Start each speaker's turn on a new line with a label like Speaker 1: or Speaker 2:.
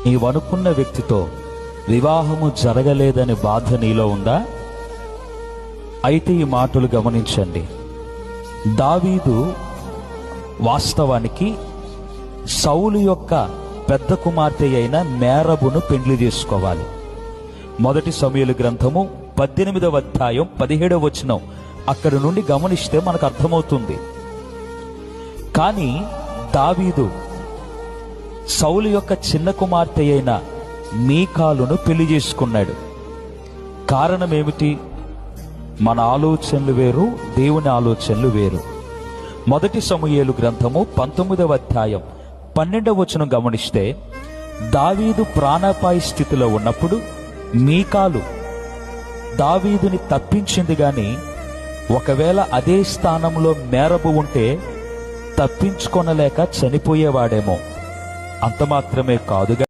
Speaker 1: నీవనుకున్న వ్యక్తితో వివాహము జరగలేదని బాధ నీలో ఉందా? అయితే ఈ మాటలు గమనించండి. దావీదు వాస్తవానికి సౌలు యొక్క పెద్ద కుమార్తె అయిన మేరబును పెండ్లి చేసుకోవాలి. 1 సమూయేలు గ్రంథము 18వ అధ్యాయం 17వ వచనం అక్కడి నుండి గమనిస్తే మనకు అర్థమవుతుంది. కానీ దావీదు సౌలు యొక్క చిన్న కుమార్తె అయిన మీకాలును పెళ్లి చేసుకున్నాడు. కారణం ఏమిటి? మన ఆలోచనలు వేరు, దేవుని ఆలోచనలు వేరు. 1 సమూయేలు గ్రంథము 19వ అధ్యాయం 12వ వచనం గమనిస్తే, దావీదు ప్రాణాపాయ స్థితిలో ఉన్నప్పుడు మీకాలు దావీదుని తప్పించింది గాని ఒకవేళ అదే స్థానంలో మేరబు ఉంటే తప్పించుకొనలేక చనిపోయేవాడేమో. అంత మాత్రమే కాదుగా,